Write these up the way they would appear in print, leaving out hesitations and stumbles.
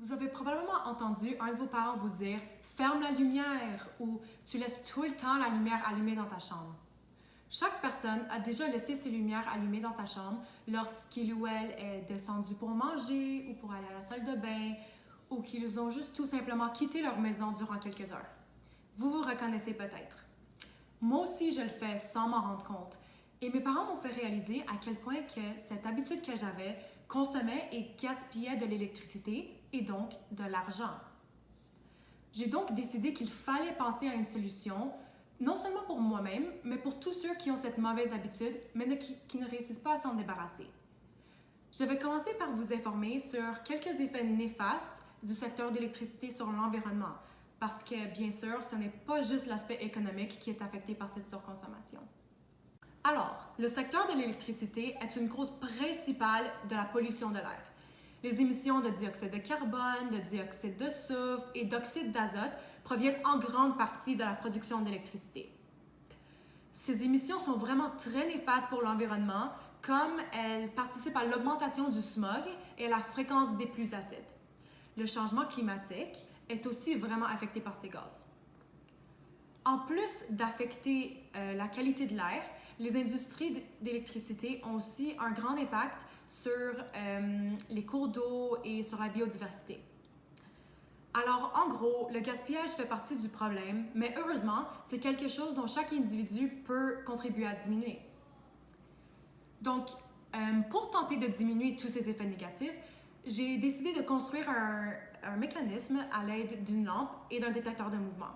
Vous avez probablement entendu un de vos parents vous dire « ferme la lumière » ou « tu laisses tout le temps la lumière allumée dans ta chambre ». Chaque personne a déjà laissé ses lumières allumées dans sa chambre lorsqu'il ou elle est descendu pour manger ou pour aller à la salle de bain ou qu'ils ont juste tout simplement quitté leur maison durant quelques heures. Vous vous reconnaissez peut-être. Moi aussi, je le fais sans m'en rendre compte. Et mes parents m'ont fait réaliser à quel point que cette habitude que j'avais consommait et gaspillait de l'électricité et donc de l'argent. J'ai donc décidé qu'il fallait penser à une solution, non seulement pour moi-même, mais pour tous ceux qui ont cette mauvaise habitude, mais qui ne réussissent pas à s'en débarrasser. Je vais commencer par vous informer sur quelques effets néfastes du secteur d'électricité sur l'environnement, parce que, bien sûr, ce n'est pas juste l'aspect économique qui est affecté par cette surconsommation. Alors, le secteur de l'électricité est une cause principale de la pollution de l'air. Les émissions de dioxyde de carbone, de dioxyde de soufre et d'oxyde d'azote proviennent en grande partie de la production d'électricité. Ces émissions sont vraiment très néfastes pour l'environnement, comme elles participent à l'augmentation du smog et à la fréquence des pluies acides. Le changement climatique est aussi vraiment affecté par ces gaz. En plus d'affecter la qualité de l'air, les industries d'électricité ont aussi un grand impact sur les cours d'eau et sur la biodiversité. Alors, en gros, le gaspillage fait partie du problème, mais heureusement, c'est quelque chose dont chaque individu peut contribuer à diminuer. Donc, pour tenter de diminuer tous ces effets négatifs, j'ai décidé de construire un mécanisme à l'aide d'une lampe et d'un détecteur de mouvement.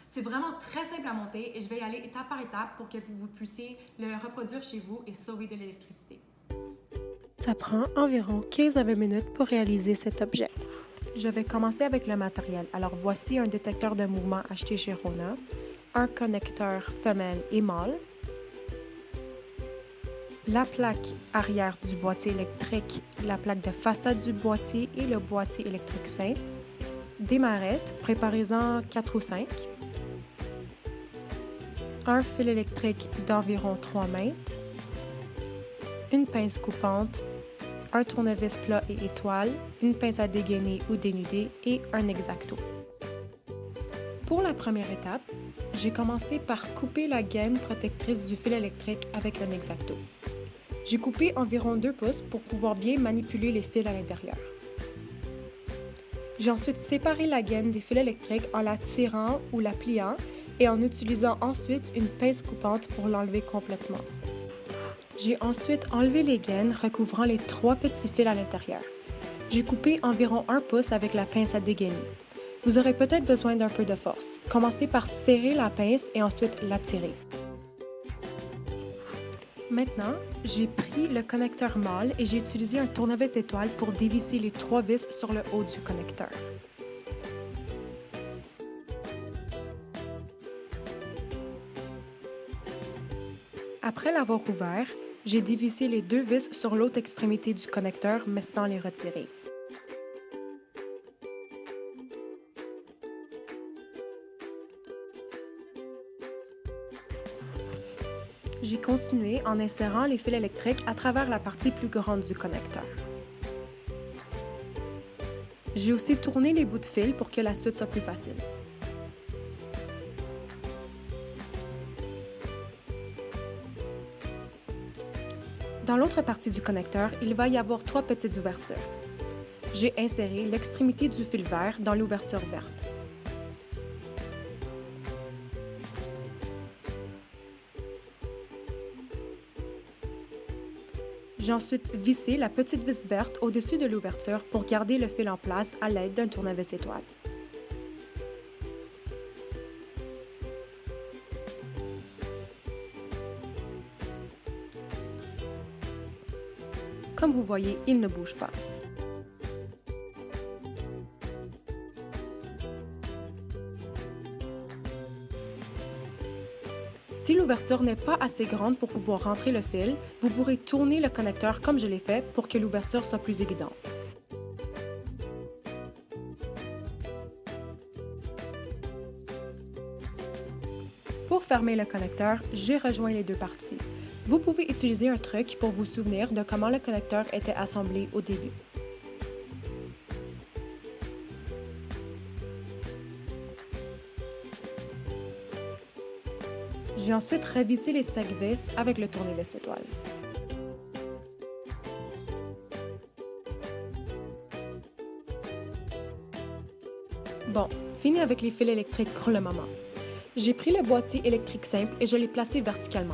C'est vraiment très simple à monter et je vais y aller étape par étape pour que vous puissiez le reproduire chez vous et sauver de l'électricité. Ça prend environ 15 à 20 minutes pour réaliser cet objet. Je vais commencer avec le matériel. Alors voici un détecteur de mouvement acheté chez Rona, un connecteur femelle et mâle, la plaque arrière du boîtier électrique, la plaque de façade du boîtier et le boîtier électrique simple, des marettes, préparez-en 4 ou 5, un fil électrique d'environ 3 mètres, une pince coupante, un tournevis plat et étoile, une pince à dégainer ou dénuder et un X-Acto. Pour la première étape, j'ai commencé par couper la gaine protectrice du fil électrique avec un X-Acto. J'ai coupé environ 2 pouces pour pouvoir bien manipuler les fils à l'intérieur. J'ai ensuite séparé la gaine des fils électriques en la tirant ou la pliant et en utilisant ensuite une pince coupante pour l'enlever complètement. J'ai ensuite enlevé les gaines recouvrant les 3 petits fils à l'intérieur. J'ai coupé environ 1 pouce avec la pince à dégainer. Vous aurez peut-être besoin d'un peu de force. Commencez par serrer la pince et ensuite la tirer. Maintenant, j'ai pris le connecteur mâle et j'ai utilisé un tournevis étoile pour dévisser les 3 vis sur le haut du connecteur. Après l'avoir ouvert, j'ai dévissé les 2 vis sur l'autre extrémité du connecteur, mais sans les retirer. J'ai continué en insérant les fils électriques à travers la partie plus grande du connecteur. J'ai aussi tourné les bouts de fil pour que la suite soit plus facile. Dans l'autre partie du connecteur, il va y avoir 3 petites ouvertures. J'ai inséré l'extrémité du fil vert dans l'ouverture verte. J'ai ensuite vissé la petite vis verte au-dessus de l'ouverture pour garder le fil en place à l'aide d'un tournevis étoile. Comme vous voyez, il ne bouge pas. Si l'ouverture n'est pas assez grande pour pouvoir rentrer le fil, vous pourrez tourner le connecteur comme je l'ai fait pour que l'ouverture soit plus évidente. Pour fermer le connecteur, j'ai rejoint les 2 parties. Vous pouvez utiliser un truc pour vous souvenir de comment le connecteur était assemblé au début. J'ai ensuite revissé les 5 vis avec le tournevis étoile. Bon, fini avec les fils électriques pour le moment. J'ai pris le boîtier électrique simple et je l'ai placé verticalement.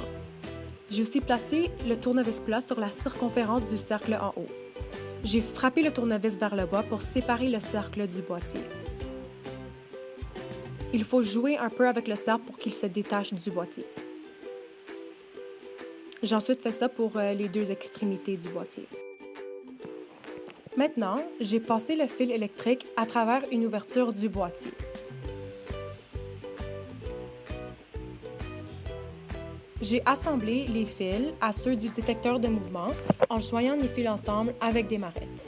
J'ai aussi placé le tournevis plat sur la circonférence du cercle en haut. J'ai frappé le tournevis vers le bas pour séparer le cercle du boîtier. Il faut jouer un peu avec le cercle pour qu'il se détache du boîtier. J'ai ensuite fait ça pour les 2 extrémités du boîtier. Maintenant, j'ai passé le fil électrique à travers une ouverture du boîtier. J'ai assemblé les fils à ceux du détecteur de mouvement en joignant les fils ensemble avec des marrettes.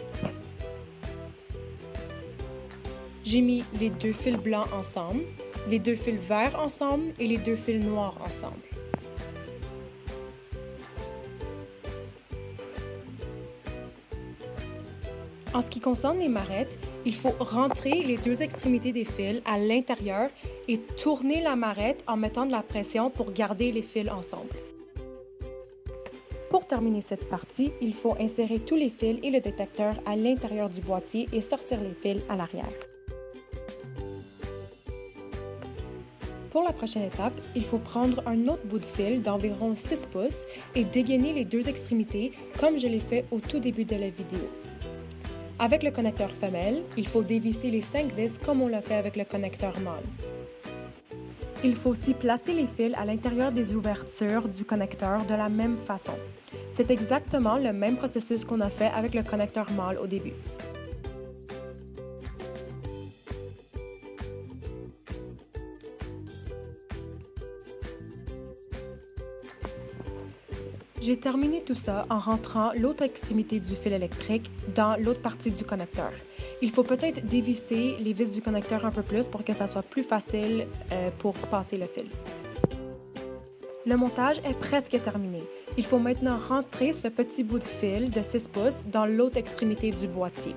J'ai mis les 2 fils blancs ensemble, les 2 fils verts ensemble et les 2 fils noirs ensemble. En ce qui concerne les marrettes, il faut rentrer les 2 extrémités des fils à l'intérieur et tourner la marrette en mettant de la pression pour garder les fils ensemble. Pour terminer cette partie, il faut insérer tous les fils et le détecteur à l'intérieur du boîtier et sortir les fils à l'arrière. Pour la prochaine étape, il faut prendre un autre bout de fil d'environ 6 pouces et dégainer les 2 extrémités comme je l'ai fait au tout début de la vidéo. Avec le connecteur femelle, il faut dévisser les 5 vis comme on l'a fait avec le connecteur mâle. Il faut aussi placer les fils à l'intérieur des ouvertures du connecteur de la même façon. C'est exactement le même processus qu'on a fait avec le connecteur mâle au début. J'ai terminé tout ça en rentrant l'autre extrémité du fil électrique dans l'autre partie du connecteur. Il faut peut-être dévisser les vis du connecteur un peu plus pour que ça soit plus facile pour passer le fil. Le montage est presque terminé. Il faut maintenant rentrer ce petit bout de fil de 6 pouces dans l'autre extrémité du boîtier.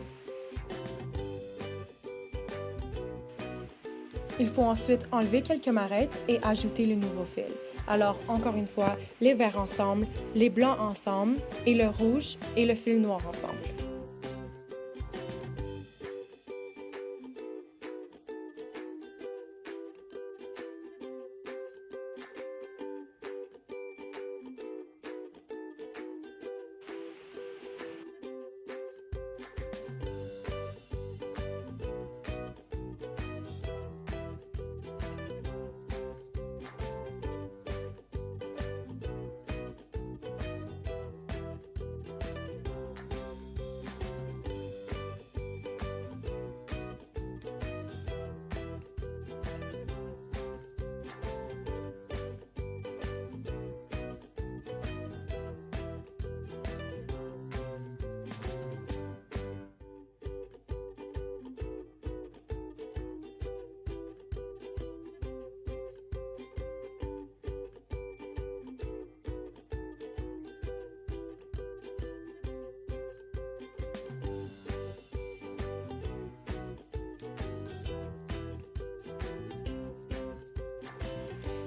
Il faut ensuite enlever quelques marrettes et ajouter le nouveau fil. Alors, encore une fois, les verts ensemble, les blancs ensemble et le rouge et le fil noir ensemble.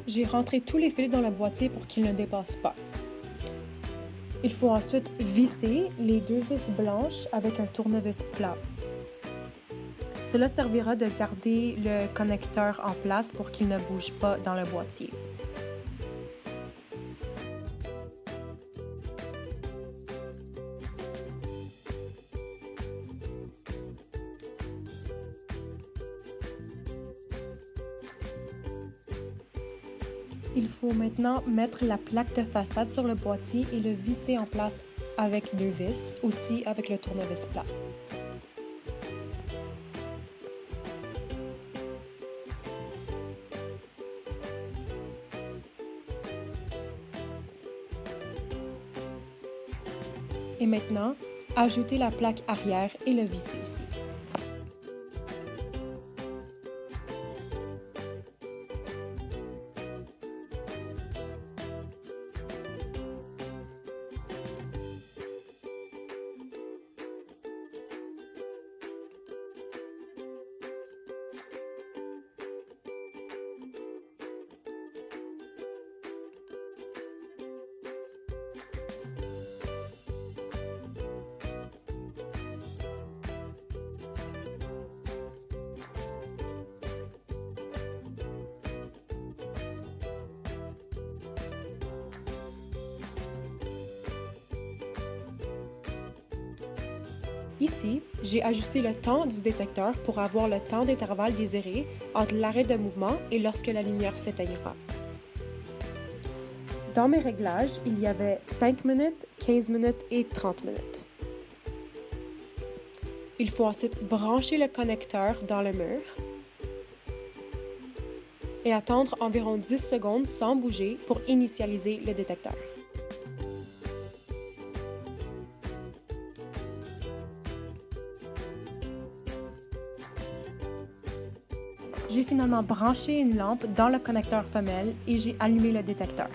J'ai rentré tous les fils dans le boîtier pour qu'ils ne dépassent pas. Il faut ensuite visser les 2 vis blanches avec un tournevis plat. Cela servira de garder le connecteur en place pour qu'il ne bouge pas dans le boîtier. Il faut maintenant mettre la plaque de façade sur le boîtier et le visser en place avec 2 vis, aussi avec le tournevis plat. Et maintenant, ajoutez la plaque arrière et le visser aussi. Ici, j'ai ajusté le temps du détecteur pour avoir le temps d'intervalle désiré entre l'arrêt de mouvement et lorsque la lumière s'éteignera. Dans mes réglages, il y avait 5 minutes, 15 minutes et 30 minutes. Il faut ensuite brancher le connecteur dans le mur et attendre environ 10 secondes sans bouger pour initialiser le détecteur. J'ai finalement branché une lampe dans le connecteur femelle et j'ai allumé le détecteur.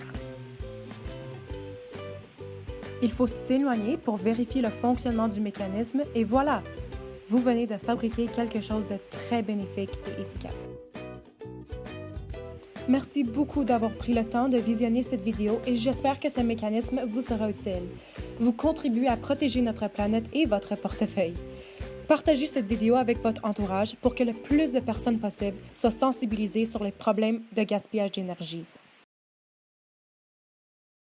Il faut s'éloigner pour vérifier le fonctionnement du mécanisme et voilà, vous venez de fabriquer quelque chose de très bénéfique et efficace. Merci beaucoup d'avoir pris le temps de visionner cette vidéo et j'espère que ce mécanisme vous sera utile. Vous contribuez à protéger notre planète et votre portefeuille. Partagez cette vidéo avec votre entourage pour que le plus de personnes possible soient sensibilisées sur les problèmes de gaspillage d'énergie.